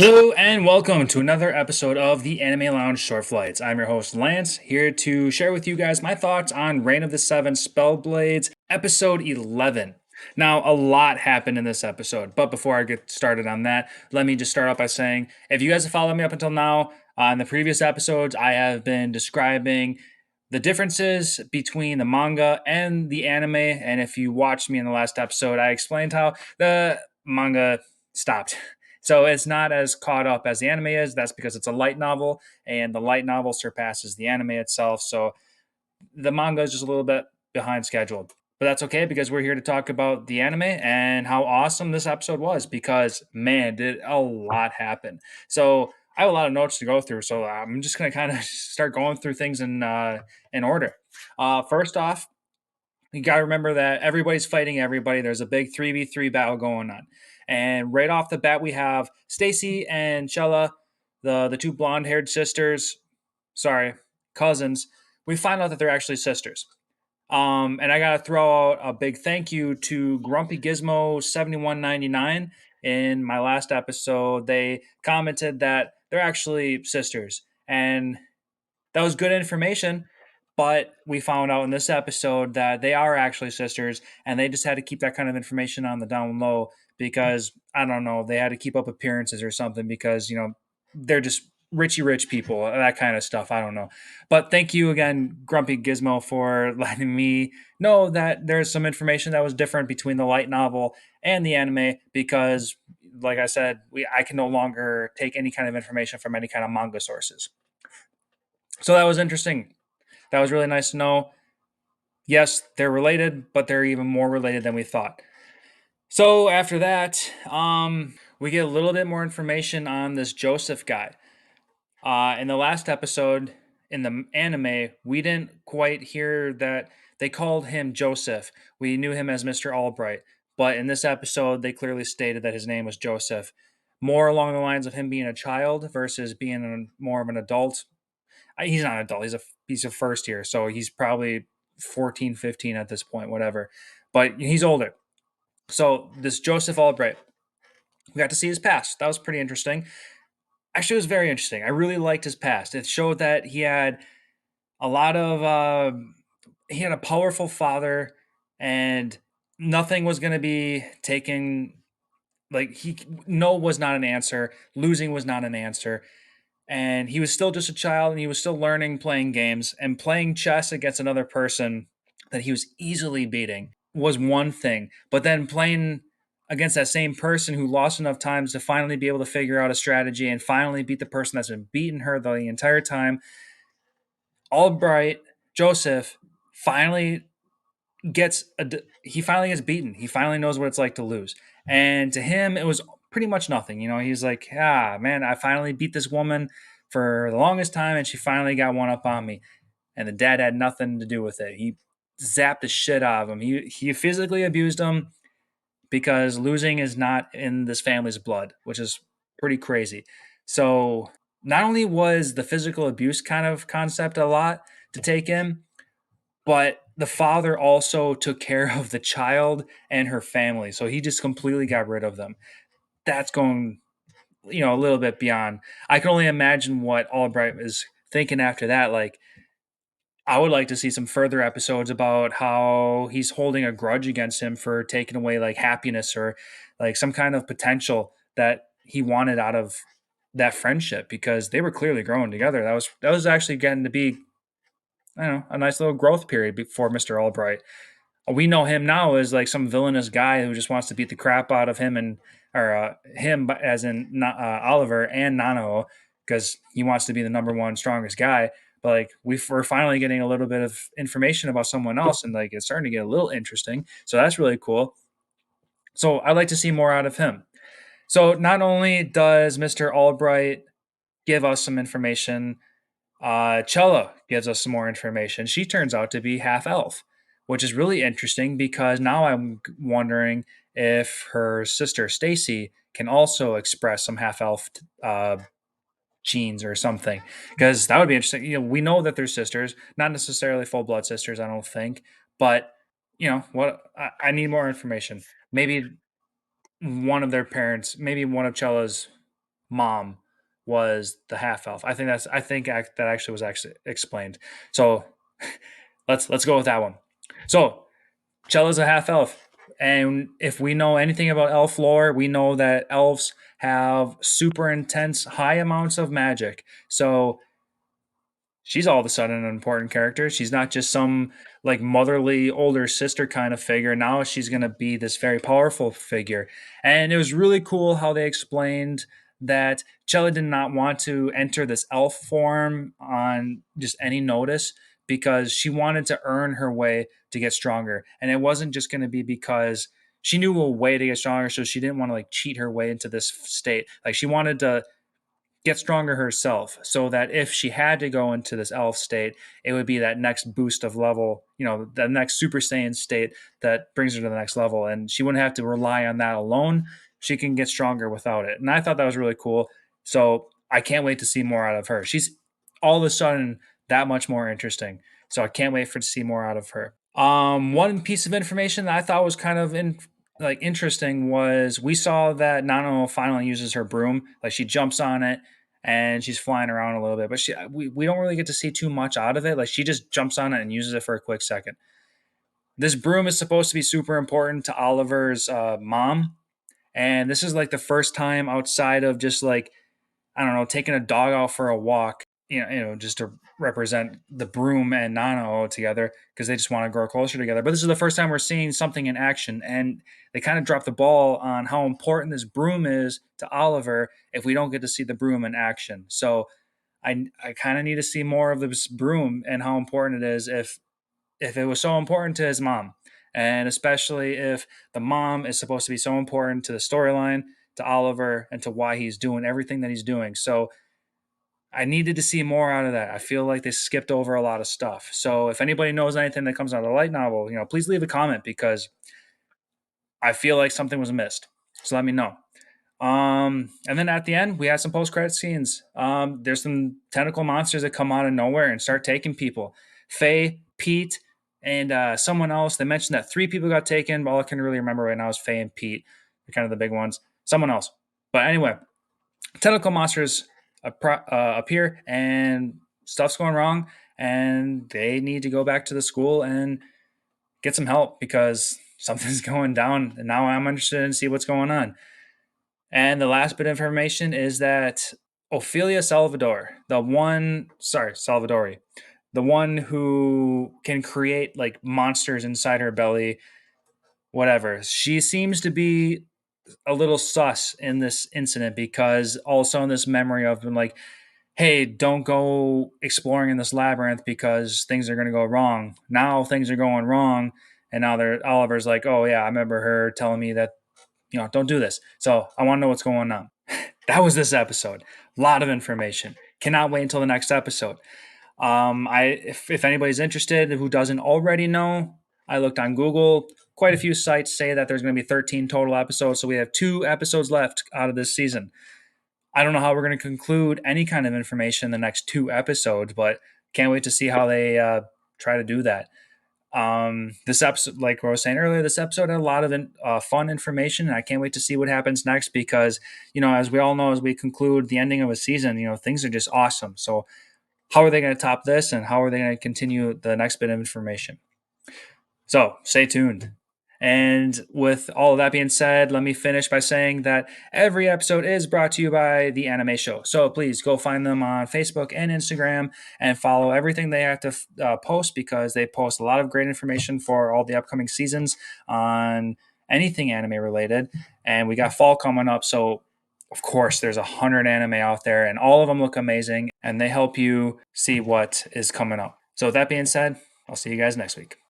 Hello and welcome to another episode of the Anime Lounge Short Flights. I'm your host Lance, here to share with you guys my thoughts on Reign of the Seven Spellblades, episode 11. Now, a lot happened in this episode, but before I get started on that, let me just start off by saying if you guys have followed me up until now, in the previous episodes, I have been describing the differences between the manga and the anime. And if you watched me in the last episode, I explained how the manga stopped. So it's not as caught up as the anime is. That's because it's a light novel, and the light novel surpasses the anime itself. So the manga is just a little bit behind schedule. But that's okay because we're here to talk about the anime and how awesome this episode was because, man, did a lot happen. So I have a lot of notes to go through. So I'm just going to kind of start going through things in order. First off, you got to remember that everybody's fighting everybody. There's a big 3v3 battle going on. And right off the bat, we have Stacy and Chella, the two blonde haired sisters, sorry, cousins. We find out that they're actually sisters. And I got to throw out a big thank you to Grumpy Gizmo 7199. In my last episode, they commented that they're actually sisters. And that was good information. But we found out in this episode that they are actually sisters, and they just had to keep that kind of information on the down low because I don't know, they had to keep up appearances or something because they're just richy rich people, that kind of stuff. I don't know, but thank you again, Grumpy Gizmo, for letting me know that there's some information that was different between the light novel and the anime because, like I said, I can no longer take any kind of information from any kind of manga sources. So that was interesting. That was really nice to know. Yes, they're related, but they're even more related than we thought. So after that, we get a little bit more information on this Joseph guy. In the last episode, in the anime, we didn't quite hear that they called him Joseph. We knew him as Mr. Albright. But in this episode, they clearly stated that his name was Joseph. More along the lines of him being a child versus being more of an adult. He's not an adult. He's a first year, so he's probably 14, 15 at this point, whatever. But he's older. So this Joseph Albright, we got to see his past. That was pretty interesting. Actually, it was very interesting. I really liked his past. It showed that he had a lot of he had a powerful father, and nothing was going to be taken. Like he, no was not an answer. Losing was not an answer, and he was still just a child and he was still learning playing games and playing chess against another person that he was easily beating was one thing, but then playing against that same person who lost enough times to finally be able to figure out a strategy and finally beat the person that's been beating her the entire time. Albright Joseph finally he finally gets beaten. He finally knows what it's like to lose. And to him, it was pretty much nothing. He's like, man, I finally beat this woman for the longest time, and she finally got one up on me. And the dad had nothing to do with it. He zapped the shit out of him. He physically abused him because losing is not in this family's blood, which is pretty crazy. So not only was the physical abuse kind of concept a lot to take in, but the father also took care of the child and her family. So he just completely got rid of them. That's going, a little bit beyond. I can only imagine what Albright is thinking after that. Like, I would like to see some further episodes about how he's holding a grudge against him for taking away like happiness or like some kind of potential that he wanted out of that friendship because they were clearly growing together. That was actually getting to be, I don't know, a nice little growth period before Mr. Albright. We know him now as like some villainous guy who just wants to beat the crap out of him and or him as in Oliver and Nano because he wants to be the number one strongest guy. But like we're finally getting a little bit of information about someone else, and like it's starting to get a little interesting. So that's really cool. So I'd like to see more out of him. So not only does Mr. Albright give us some information, Chella gives us some more information. She turns out to be half elf, which is really interesting because now I'm wondering if her sister Stacy can also express some half elf genes or something. Because that would be interesting. We know that they're sisters, not necessarily full blood sisters, I don't think, but what I need more information. Maybe one of their parents, maybe one of Chella's mom was the half elf. That actually was actually explained. So let's go with that one. So Chella's a half elf. And if we know anything about elf lore, we know that elves have super intense, high amounts of magic. So she's all of a sudden an important character. She's not just some like motherly older sister kind of figure. Now she's going to be this very powerful figure. And it was really cool how they explained that Chella did not want to enter this elf form on just any notice because she wanted to earn her way to get stronger. And it wasn't just going to be because she knew a way to get stronger, so she didn't want to like cheat her way into this state. Like she wanted to get stronger herself so that if she had to go into this elf state, it would be that next boost of level, the next Super Saiyan state that brings her to the next level. And she wouldn't have to rely on that alone. She can get stronger without it. And I thought that was really cool. So I can't wait to see more out of her. She's all of a sudden that much more interesting. So I can't wait to see more out of her. One piece of information that I thought was kind of interesting was we saw that Nano finally uses her broom. Like she jumps on it and she's flying around a little bit, but we don't really get to see too much out of it. Like she just jumps on it and uses it for a quick second. This broom is supposed to be super important to Oliver's mom, and this is like the first time outside of just like I don't know, taking a dog out for a walk, just to represent the broom and Nano together because they just want to grow closer together. But this is the first time we're seeing something in action, and they kind of dropped the ball on how important this broom is to Oliver if we don't get to see the broom in action. So I kind of need to see more of this broom and how important it is if it was so important to his mom, and especially if the mom is supposed to be so important to the storyline, to Oliver, and to why he's doing everything that he's doing. So I needed to see more out of that. I feel like they skipped over a lot of stuff. So if anybody knows anything that comes out of the light novel, please leave a comment because I feel like something was missed. So let me know. And then at the end, we had some post-credit scenes. There's some tentacle monsters that come out of nowhere and start taking people. Faye, Pete, and someone else. They mentioned that 3 people got taken, but all I can really remember right now is Faye and Pete. They're kind of the big ones. Someone else. But anyway, tentacle monsters appear and stuff's going wrong, and they need to go back to the school and get some help because something's going down. And now I'm interested in see what's going on. And the last bit of information is that Ophelia Salvadori, the one who can create like monsters inside her belly, whatever. She seems to be a little sus in this incident because also in this memory of like, hey, don't go exploring in this labyrinth because things are going to go wrong. Now things are going wrong. And now Oliver's like, oh yeah, I remember her telling me that, don't do this. So I want to know what's going on. That was this episode. A lot of information. Cannot wait until the next episode. If anybody's interested who doesn't already know, I looked on Google. Quite a few sites say that there's going to be 13 total episodes, so we have 2 episodes left out of this season. I don't know how we're going to conclude any kind of information in the next 2 episodes, but can't wait to see how they try to do that. This episode, like I was saying earlier, this episode had a lot of fun information, and I can't wait to see what happens next because, as we all know, as we conclude the ending of a season, things are just awesome. So how are they going to top this, and how are they going to continue the next bit of information? So stay tuned. And with all of that being said, let me finish by saying that every episode is brought to you by The Anime Show. So please go find them on Facebook and Instagram and follow everything they have to post because they post a lot of great information for all the upcoming seasons on anything anime related. And we got fall coming up. So, of course, there's 100 anime out there and all of them look amazing and they help you see what is coming up. So, with that being said, I'll see you guys next week.